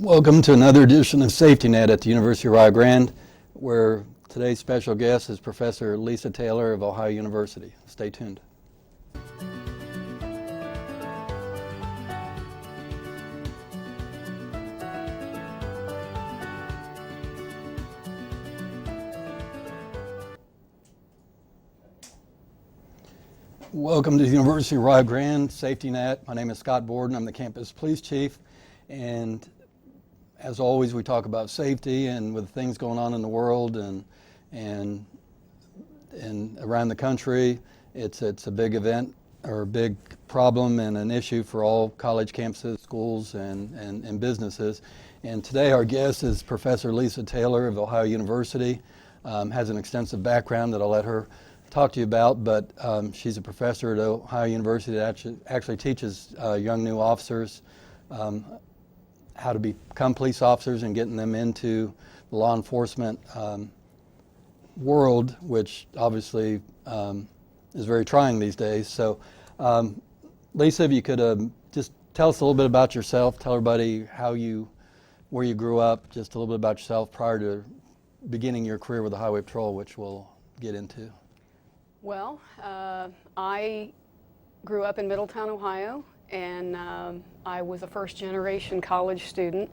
Welcome to another edition of Safety Net at the University of Rio Grande, where today's special guest is Professor Lisa Taylor of Ohio University. Stay tuned. Welcome to the University of Rio Grande Safety Net. My name is Scott Borden. I'm the campus police chief, and as always, we talk about safety and with things going on in the world and around the country. It's a big event or a big problem and an issue for all college campuses, schools, and businesses. And today our guest is Professor Lisa Taylor of Ohio University. Has an extensive background that I'll let her talk to you about, but she's a professor at Ohio University that actually teaches young new officers how to become police officers and getting them into the law enforcement world, which obviously is very trying these days. So, Lisa, if you could just tell us a little bit about yourself, tell everybody where you grew up, just a little bit about yourself prior to beginning your career with the Highway Patrol, which we'll get into. Well, I grew up in Middletown, Ohio, and I was a first-generation college student.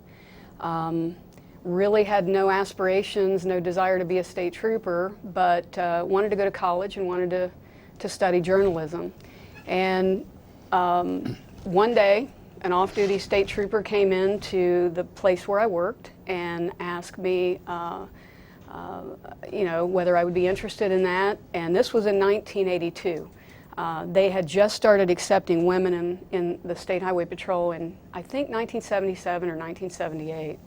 Really had no aspirations, no desire to be a state trooper, but wanted to go to college and wanted to study journalism. And one day, an off-duty state trooper came into the place where I worked and asked me whether I would be interested in that, and this was in 1982. They had just started accepting women in the State Highway Patrol in, I think, 1977 or 1978.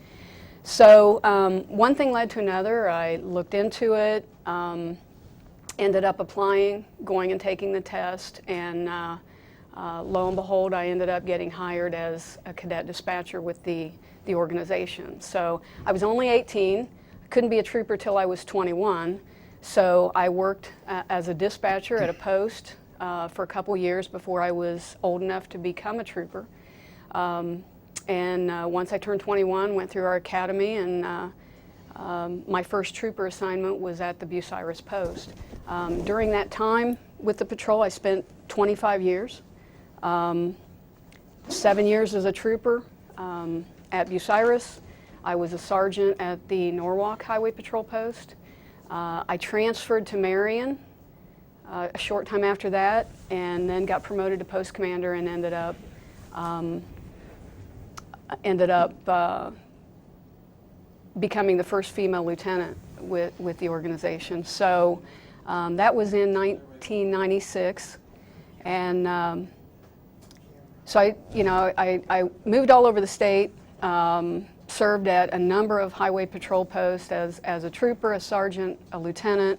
So one thing led to another. I looked into it, ended up applying, going and taking the test, and lo and behold, I ended up getting hired as a cadet dispatcher with the organization. So I was only 18. Couldn't be a trooper till I was 21, so I worked as a dispatcher at a post for a couple years before I was old enough to become a trooper. And once I turned 21, went through our academy, and my first trooper assignment was at the Bucyrus post. During that time with the patrol, I spent 25 years, 7 years as a trooper at Bucyrus. I was a sergeant at the Norwalk Highway Patrol post. I transferred to Marion a short time after that, and then got promoted to post commander and ended up becoming the first female lieutenant with the organization. So that was in 1996, and so I moved all over the state. Served at a number of highway patrol posts as a trooper, a sergeant, a lieutenant,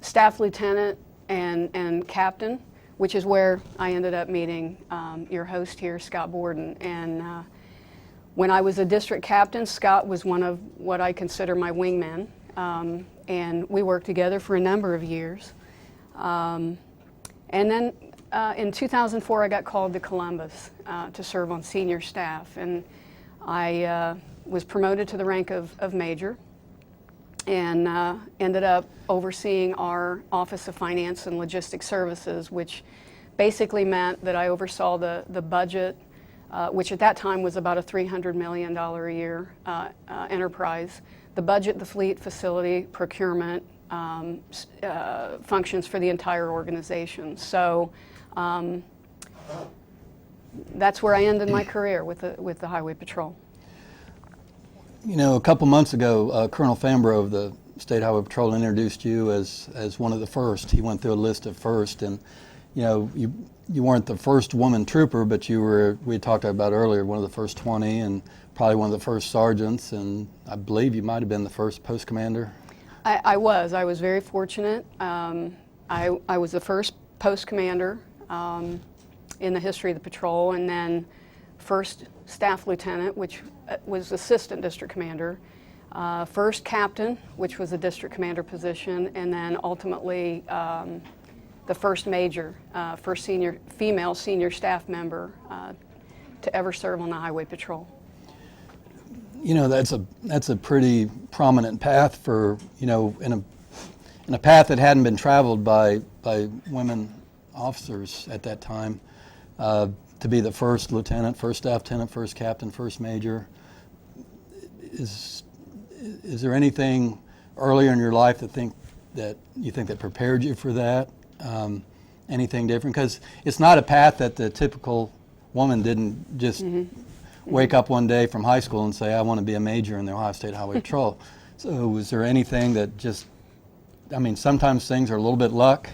staff lieutenant, and captain, which is where I ended up meeting your host here, Scott Borden. And when I was a district captain, Scott was one of what I consider my wingmen, and we worked together for a number of years. And then in 2004, I got called to Columbus to serve on senior staff, and I was promoted to the rank of major, and ended up overseeing our Office of Finance and Logistics Services, which basically meant that I oversaw the budget, which at that time was about a $300 million a year enterprise, the budget, the fleet, facility, procurement, functions for the entire organization. So that's where I ended my career with the Highway Patrol. You know, a couple months ago, Colonel Fambro of the State Highway Patrol introduced you as one of the first. He went through a list of first, and you know, you weren't the first woman trooper, but you were, we talked about earlier, one of the first 20, and probably one of the first sergeants, and I believe you might have been the first post commander. I was very fortunate. I was the first post commander in the history of the patrol, and then first staff lieutenant, which was assistant district commander, first captain, which was a district commander position, and then ultimately the first major, first female senior staff member to ever serve on the Highway Patrol. You know, that's a pretty prominent path for, you know, in a path that hadn't been traveled by women officers at that time, to be the first lieutenant, first staff lieutenant, first captain, first major. Is there anything earlier in your life that you think that prepared you for that? Anything different? Because it's not a path that the typical woman didn't just wake up one day from high school and say, I want to be a major in the Ohio State Highway Patrol. So was there anything that just, I mean, sometimes things are a little bit luck,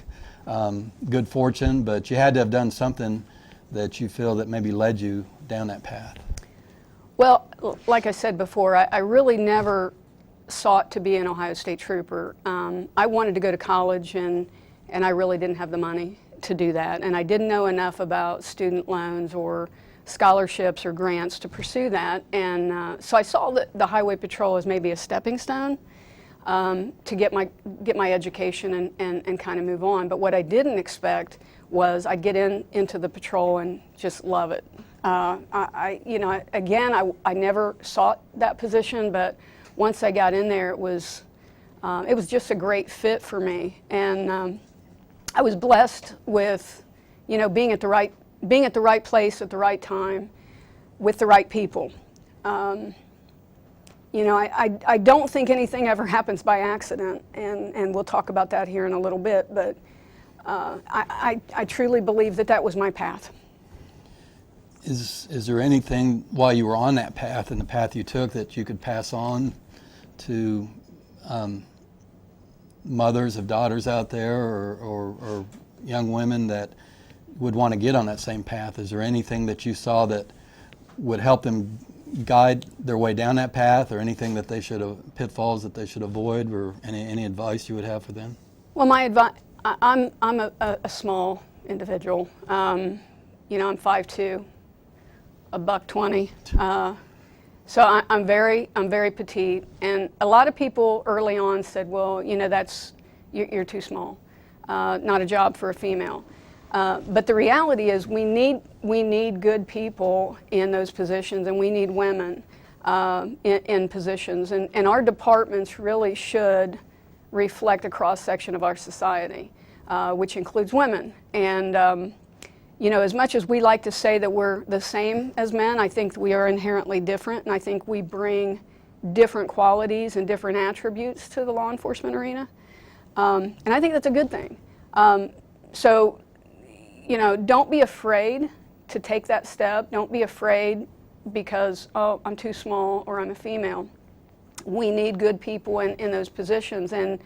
good fortune, but you had to have done something that you feel that maybe led you down that path? Well, like I said before, I really never sought to be an Ohio State trooper. I wanted to go to college, and I really didn't have the money to do that. And I didn't know enough about student loans or scholarships or grants to pursue that. And so I saw the Highway Patrol as maybe a stepping stone to get my education and kind of move on. But what I didn't expect was I'd get into the patrol and just love it. I never sought that position, but once I got in there, it was just a great fit for me. And I was blessed with, you know, being at the right place at the right time with the right people. You know, I don't think anything ever happens by accident, and we'll talk about that here in a little bit, but I truly believe that was my path. Is there anything while you were on that path and the path you took that you could pass on to mothers of daughters out there or young women that would want to get on that same path? Is there anything that you saw that would help them guide their way down that path, or anything that they pitfalls that they should avoid, or any advice you would have for them? Well, my advice, I'm a small individual. You know, I'm 5'2", $120. So I'm very petite, and a lot of people early on said, well, you know, you're too small, not a job for a female. But the reality is we need good people in those positions, and we need women in positions, and our departments really should reflect a cross-section of our society, which includes women. And you know, as much as we like to say that we're the same as men, I think we are inherently different, and I think we bring different qualities and different attributes to the law enforcement arena. And I think that's a good thing. So, you know, don't be afraid to take that step. Don't be afraid because, oh, I'm too small or I'm a female. We need good people in those positions. And,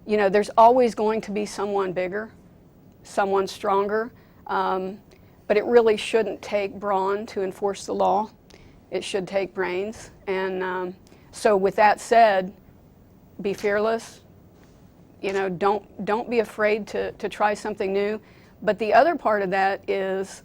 you know, there's always going to be someone bigger, someone stronger, but it really shouldn't take brawn to enforce the law. It should take brains. And so with that said, be fearless. You know, don't be afraid to try something new. But the other part of that is,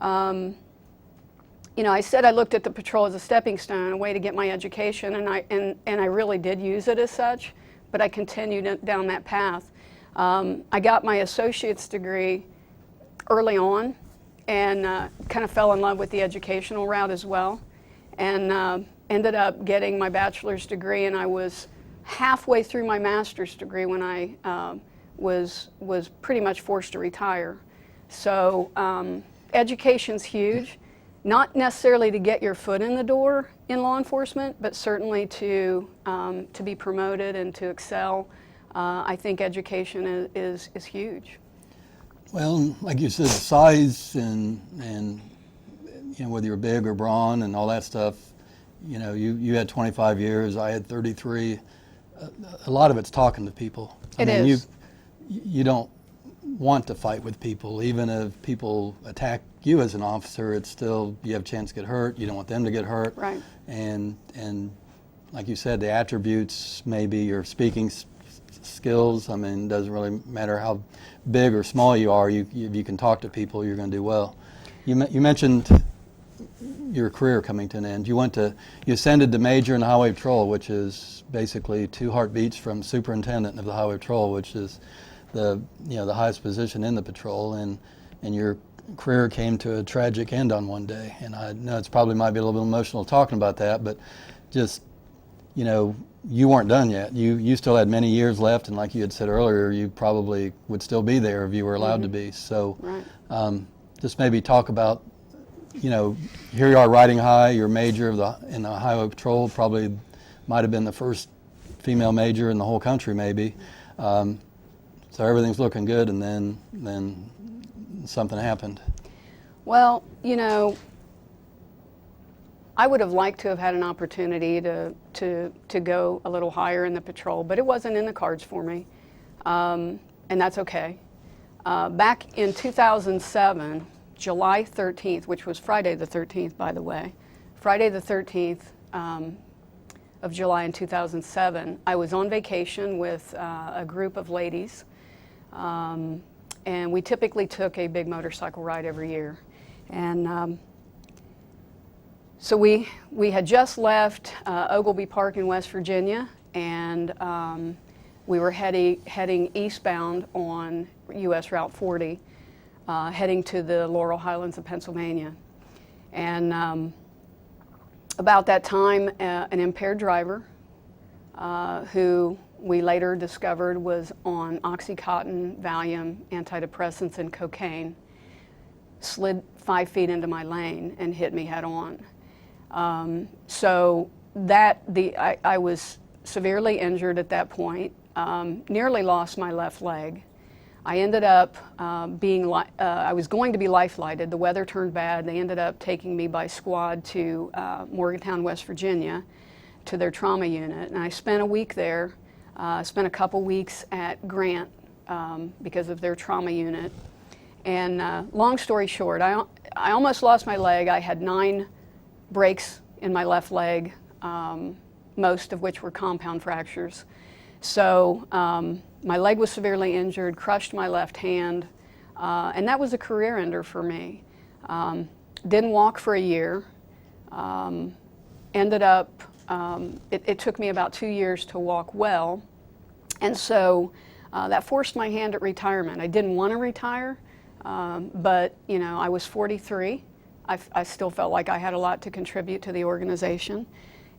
you know, I said I looked at the patrol as a stepping stone, a way to get my education, and I really did use it as such, but I continued down that path. I got my associate's degree early on and kind of fell in love with the educational route as well, and ended up getting my bachelor's degree, and I was halfway through my master's degree when I was pretty much forced to retire. So education's huge, not necessarily to get your foot in the door in law enforcement, but certainly to be promoted and to excel. I think education is huge. Well, like you said, size and you know, whether you're big or brawn and all that stuff, you know, you had 25 years, I had 33. A lot of it's talking to people. I mean, you don't want to fight with people. Even if people attack you as an officer, it's still, you have a chance to get hurt. You don't want them to get hurt. Right. And like you said, the attributes, maybe your speaking skills. I mean, it doesn't really matter how big or small you are. If you can talk to people, you're going to do well. You mentioned your career coming to an end. You ascended to major in the Highway Patrol, which is basically 2 heartbeats from superintendent of the Highway Patrol, which is the highest position in the patrol, and you're career came to a tragic end on one day. And I know it's probably might be a little bit emotional talking about that, but just, you weren't done yet. You still had many years left, and like you had said earlier, you probably would still be there if you were allowed to be. So Right. just maybe talk about, here you are riding high, you're major in the Highway Patrol, probably might have been the first female major in the whole country maybe. So everything's looking good, and then something happened. Well, I would have liked to have had an opportunity to go a little higher in the patrol, but it wasn't in the cards for me, and that's okay. Back in 2007, July 13th, which was Friday the 13th, by the way, Friday the 13th of July in 2007, I was on vacation with a group of ladies, and we typically took a big motorcycle ride every year. And so we had just left Oglebay Park in West Virginia, and we were heading eastbound on US Route 40, heading to the Laurel Highlands of Pennsylvania. And about that time, an impaired driver who we later discovered was on Oxycontin, Valium, antidepressants, and cocaine, slid 5 feet into my lane and hit me head on. So I was severely injured at that point, nearly lost my left leg. I ended up I was going to be life-flighted. The weather turned bad. They ended up taking me by squad to Morgantown, West Virginia, to their trauma unit. And I spent a week there, spent a couple weeks at Grant because of their trauma unit. And long story short, I almost lost my leg. I had 9 breaks in my left leg, most of which were compound fractures. So my leg was severely injured, crushed my left hand, and that was a career ender for me. Didn't walk for a year. Ended up, it took me about 2 years to walk well, and so that forced my hand at retirement. I didn't want to retire, but I was 43. I still felt like I had a lot to contribute to the organization,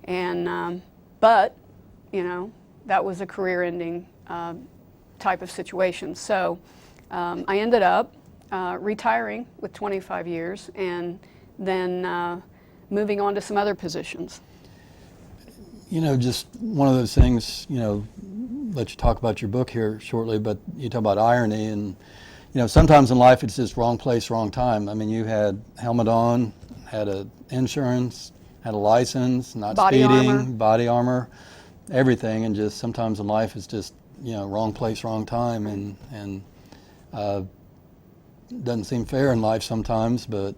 and but that was a career-ending type of situation. So I ended up retiring with 25 years, and then moving on to some other positions. Just one of those things. Let you talk about your book here shortly, but you talk about irony, and sometimes in life it's just wrong place, wrong time. I mean, you had helmet on, had insurance, had a license, not Body speeding, armor. body armor, everything, and just sometimes in life it's just wrong place, wrong time, and doesn't seem fair in life sometimes. But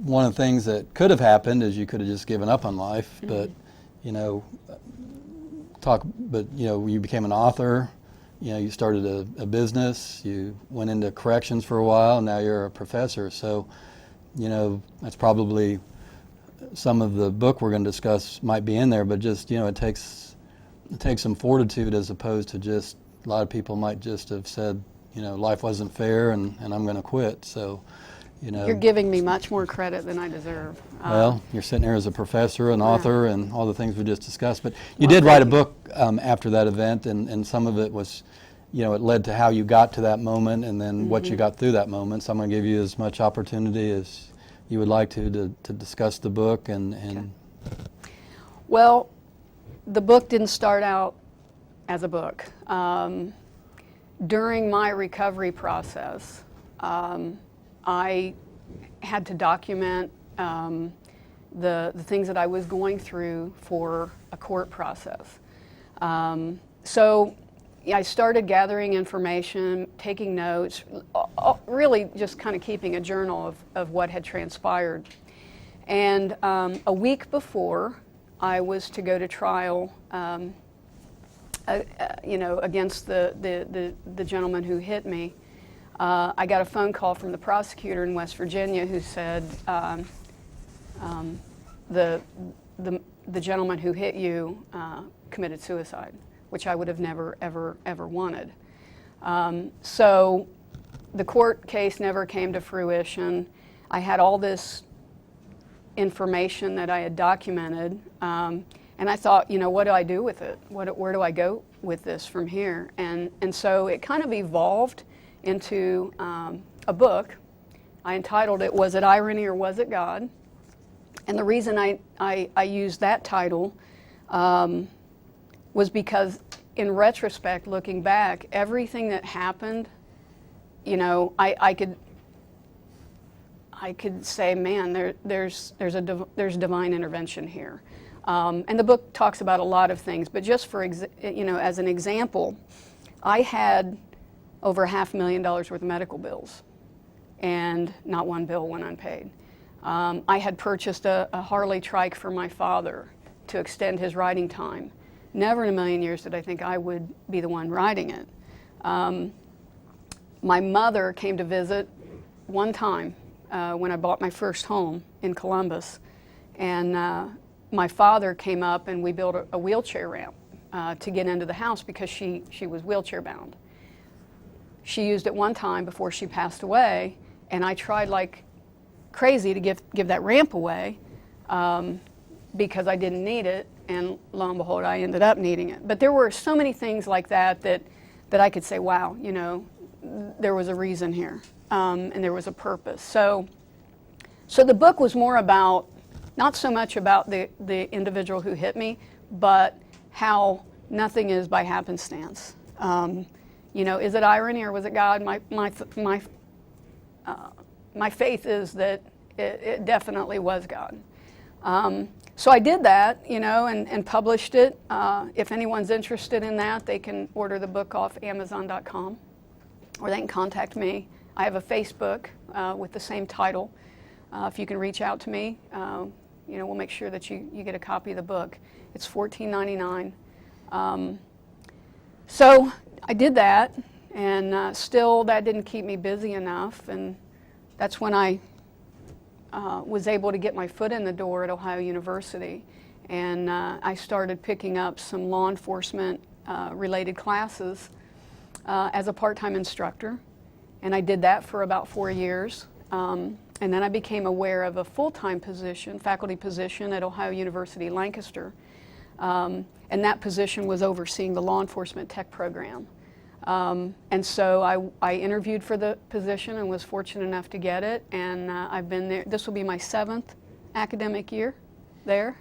one of the things that could have happened is you could have just given up on life. Mm-hmm. But you became an author. You started a business, you went into corrections for a while, and now you're a professor. So, that's probably some of the book we're going to discuss might be in there, but just, it takes some fortitude, as opposed to just, a lot of people might just have said, life wasn't fair and I'm going to quit. So, You're giving me much more credit than I deserve. Well, you're sitting here as a professor, an author, and all the things we just discussed. But you did write a book after that event, and some of it was, it led to how you got to that moment, and then what you got through that moment. So I'm going to give you as much opportunity as you would like to discuss the book. Okay. Well, the book didn't start out as a book. During my recovery process, I had to document the things that I was going through for a court process. So I started gathering information, taking notes, really just kind of keeping a journal of what had transpired. And a week before I was to go to trial, against the gentleman who hit me, I got a phone call from the prosecutor in West Virginia who said, the gentleman who hit you committed suicide, which I would have never, ever wanted. So the court case never came to fruition. I had all this information that I had documented, and I thought, you know, what do I do with it? Where do I go with this from here? And so it kind of evolved into a book. I entitled it, Was It Irony or Was It God? And the reason I used that title was because in retrospect, looking back, everything that happened, you know, I could say, man, there's divine intervention here. And the book talks about a lot of things, but just for, you know, as an example, I had over $500,000 worth of medical bills, and not one bill went unpaid. I had purchased a Harley trike for my father to extend his riding time. Never in a million years did I think I would be the one riding it. My mother came to visit one time when I bought my first home in Columbus, and my father came up and we built a wheelchair ramp to get into the house because she was wheelchair bound. She used it one time before she passed away, and I tried like crazy to give that ramp away because I didn't need it, and lo and behold, I ended up needing it. But there were so many things like that I could say, wow, you know, there was a reason here, and there was a purpose. So the book was more about, not so much about the individual who hit me, but how nothing is by happenstance. You know, is it irony or was it God? My faith is that it definitely was God. So I did that, you know, and published it. If anyone's interested in that, they can order the book off Amazon.com, or they can contact me. I have a Facebook with the same title. If you can reach out to me, you know, we'll make sure that you get a copy of the book. It's $14.99. So I did that, and still that didn't keep me busy enough, and that's when I was able to get my foot in the door at Ohio University, and I started picking up some law enforcement related classes as a part-time instructor, and I did that for about 4 years. And then I became aware of a full-time position, faculty position at Ohio University Lancaster, and that position was overseeing the law enforcement tech program. And so I interviewed for the position and was fortunate enough to get it, and I've been there. This will be my 7th academic year there,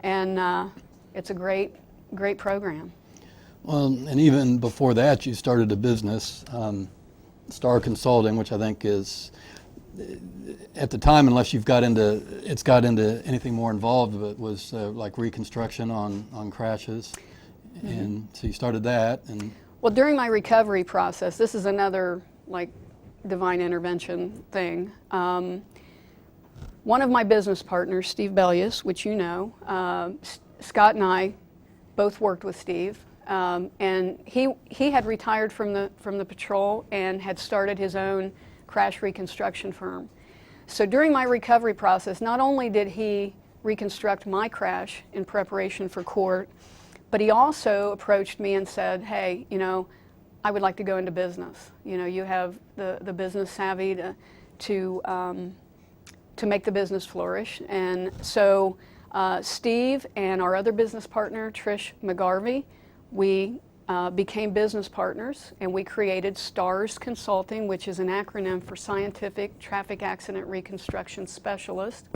and it's a great program. Well, and even before that, you started a business, Star Consulting, which I think is, at the time, unless you've got into anything more involved, but was like reconstruction on crashes, mm-hmm. And so you started that. And well, during my recovery process, this is another like divine intervention thing. One of my business partners, Steve Bellius, which you know, Scott and I both worked with Steve, and he had retired from the patrol and had started his own crash reconstruction firm. So during my recovery process, not only did he reconstruct my crash in preparation for court, but he also approached me and said, hey, you know, I would like to go into business. You know, you have the business savvy to make the business flourish. And so Steve and our other business partner, Trish McGarvey, we became business partners, and we created STARS Consulting, which is an acronym for Scientific Traffic Accident Reconstruction Specialist.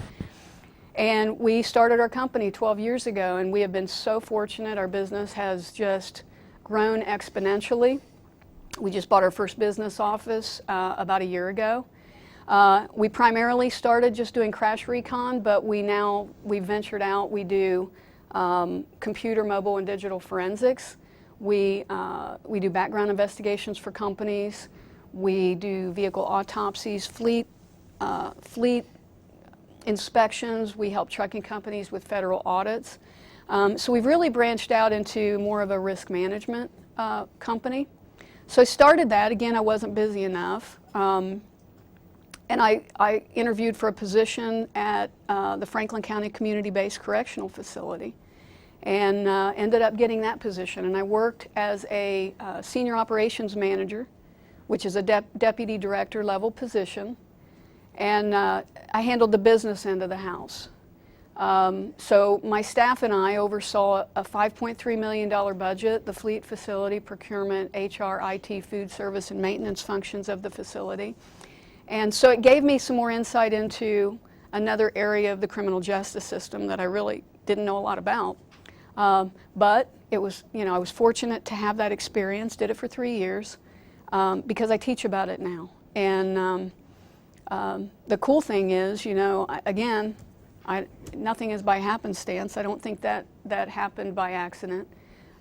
And we started our company 12 years ago, and we have been so fortunate. Our business has just grown exponentially. We just bought our first business office about a year ago. We primarily started just doing crash recon, but we ventured out. We do computer, mobile, and digital forensics. We do background investigations for companies. We do vehicle autopsies, fleet inspections. We help trucking companies with federal audits. So we've really branched out into more of a risk management company. So I started that. Again, I wasn't busy enough. And I interviewed for a position at the Franklin County Community-Based Correctional Facility, and ended up getting that position. And I worked as a senior operations manager which is a deputy director level position, and I handled the business end of the house. So my staff and I oversaw a $5.3 million budget, the fleet, facility, procurement, HR, IT, food service, and maintenance functions of the facility. And so it gave me some more insight into another area of the criminal justice system that I really didn't know a lot about. But it was, I was fortunate to have that experience, did it for 3 years, because I teach about it now. And the cool thing is, nothing is by happenstance. I don't think that happened by accident.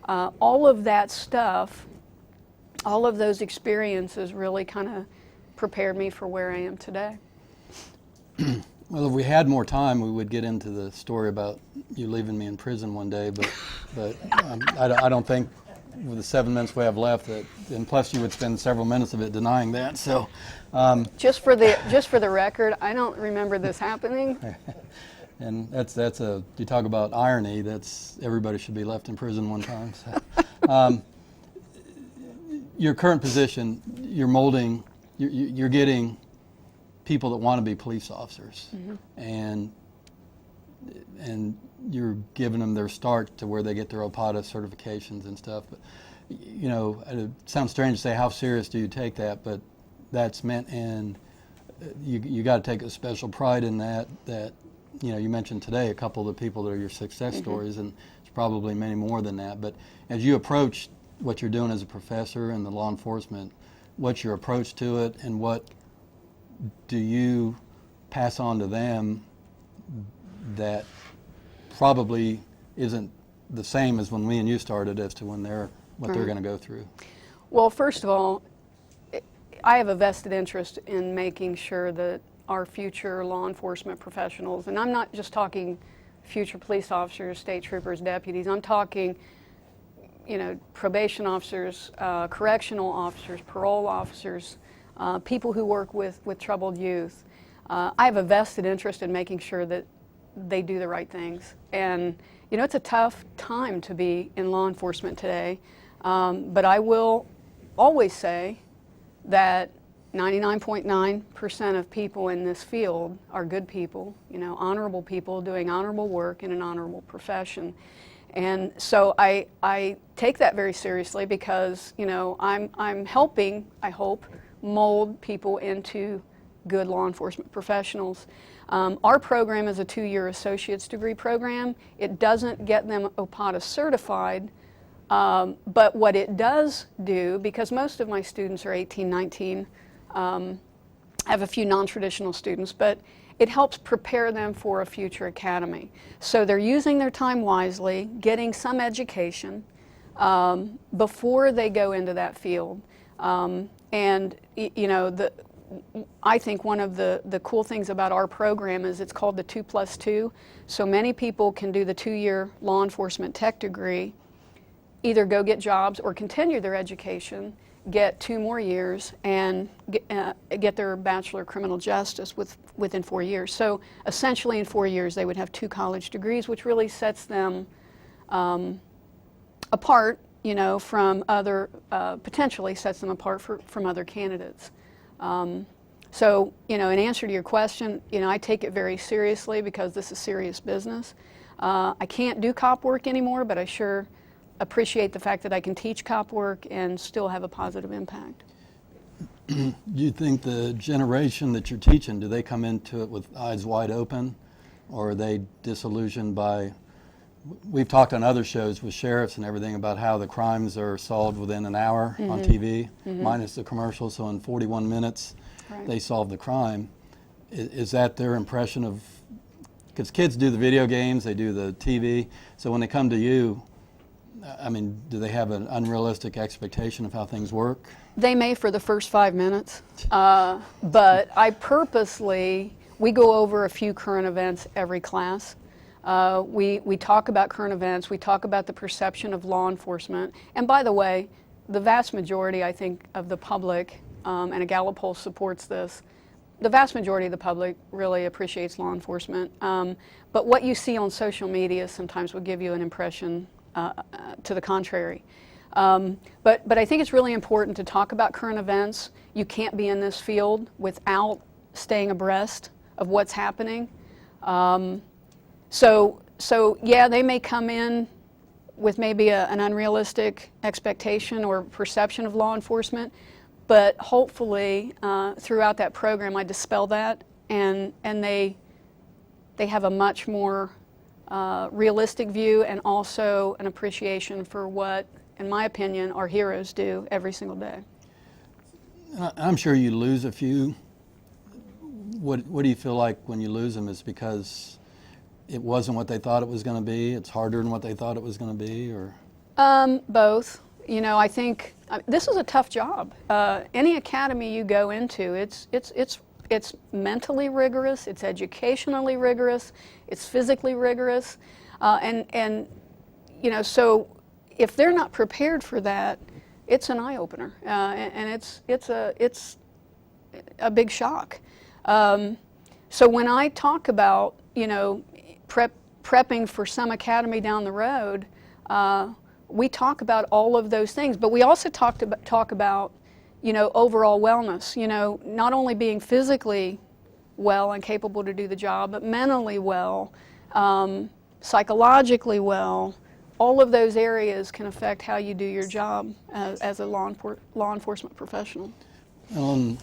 All of that stuff, all of those experiences really kind of prepared me for where I am today. Well, if we had more time, we would get into the story about you leaving me in prison one day, but I don't think with the 7 minutes we have left, and plus you would spend several minutes of it denying that. So, just for the record, I don't remember this happening. And you talk about irony. That's everybody should be left in prison one time. So, your current position, you're molding, you're getting people that want to be police officers, and you're giving them their start to where they get their OPATA certifications and stuff. But it sounds strange to say how serious do you take that, but that's meant, and you got to take a special pride in that. You mentioned today a couple of the people that are your success stories, and it's probably many more than that. But as you approach what you're doing as a professor and the law enforcement, what's your approach to it, and what do you pass on to them that probably isn't the same as when me and you started as to when they're going to go through? Well, first of all, I have a vested interest in making sure that our future law enforcement professionals, and I'm not just talking future police officers, state troopers, deputies, I'm talking probation officers, correctional officers, parole officers, people who work with troubled youth. I have a vested interest in making sure that they do the right things. And it's a tough time to be in law enforcement today, but I will always say that 99.9% of people in this field are good people, honorable people doing honorable work in an honorable profession. And so I take that very seriously because, I'm helping, I hope, mold people into good law enforcement professionals. Our program is a 2-year associate's degree program. It doesn't get them OPATA certified, but what it does do, because most of my students are 18, 19, I have a few non-traditional students, but it helps prepare them for a future academy. So they're using their time wisely, getting some education before they go into that field. I think one of the cool things about our program is it's called the 2+2. So many people can do the 2-year law enforcement tech degree, either go get jobs or continue their education, get 2 more years, and get their Bachelor of Criminal Justice within 4 years. So essentially in 4 years they would have 2 college degrees, which really sets them apart, from other, potentially sets them apart from other candidates. So, in answer to your question, I take it very seriously because this is serious business. I can't do cop work anymore, but I sure appreciate the fact that I can teach cop work and still have a positive impact. Do you think the generation that you're teaching, do they come into it with eyes wide open, or are they disillusioned by, we've talked on other shows with sheriffs and everything about how the crimes are solved within an hour on TV, minus the commercial, so in 41 minutes they solve the crime. Is that their impression of, because kids do the video games, they do the TV, so when they come to you, do they have an unrealistic expectation of how things work? They may for the first 5 minutes, but I purposely, we go over a few current events every class. We talk about current events, we talk about the perception of law enforcement, and by the way, the vast majority, I think, of the public, and a Gallup poll supports this, the vast majority of the public really appreciates law enforcement, but what you see on social media sometimes will give you an impression to the contrary. But I think it's really important to talk about current events. You can't be in this field without staying abreast of what's happening. So yeah, they may come in with maybe an unrealistic expectation or perception of law enforcement, but hopefully throughout that program I dispel that, and they have a much more realistic view and also an appreciation for what, in my opinion, our heroes do every single day. I'm sure you lose a few. What do you feel like when you lose them? Is because it wasn't what they thought it was going to be? It's harder than what they thought it was going to be, or? Both. You know, I think this is a tough job. Any academy you go into, it's mentally rigorous, it's educationally rigorous, it's physically rigorous, and you know, so if they're not prepared for that, it's an eye opener, and it's a big shock. So when I talk about, you know, prepping for some academy down the road, we talk about all of those things, but we also talk about, you know, overall wellness. You know, not only being physically well and capable to do the job, but mentally well, psychologically well. All of those areas can affect how you do your job as a law enforcement professional. You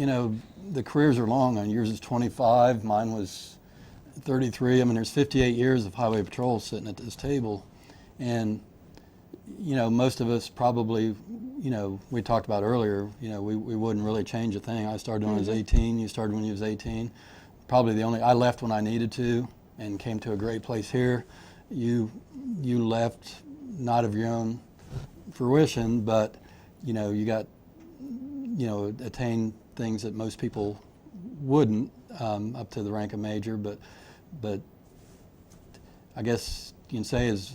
know, the careers are long. Yours is 25, mine was 33. I mean, there's 58 years of highway patrol sitting at this table. And, you know, most of us probably, you know, we talked about earlier, you know, we wouldn't really change a thing. I started when I was 18, you started when you was 18. Probably I left when I needed to and came to a great place here. You left not of your own fruition, but, you know, you got, you know, attained things that most people wouldn't, up to the rank of major, but I guess you can say is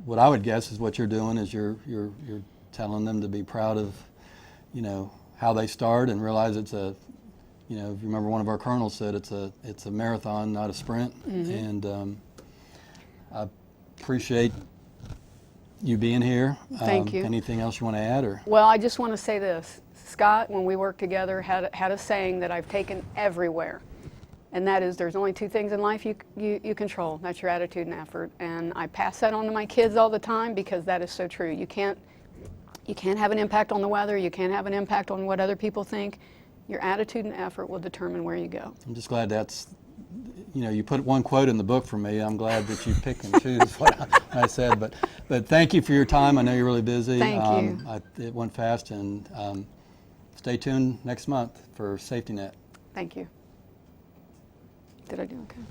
what I would guess is what you're doing is you're telling them to be proud of, you know, how they start and realize it's a, you know, if you remember one of our colonels said it's a marathon, not a sprint. Mm-hmm. And I appreciate you being here. Thank you. Anything else you want to add, or? Well, I just want to say this. Scott, when we worked together, had a saying that I've taken everywhere, and that is there's only two things in life you control. That's your attitude and effort. And I pass that on to my kids all the time because that is so true. You can't have an impact on the weather. You can't have an impact on what other people think. Your attitude and effort will determine where you go. I'm just glad that's, you know, you put one quote in the book for me. I'm glad that you pick and choose what I said. But thank you for your time. I know you're really busy. Thank you. It went fast, and stay tuned next month for Safety Net. Thank you. Did I do okay?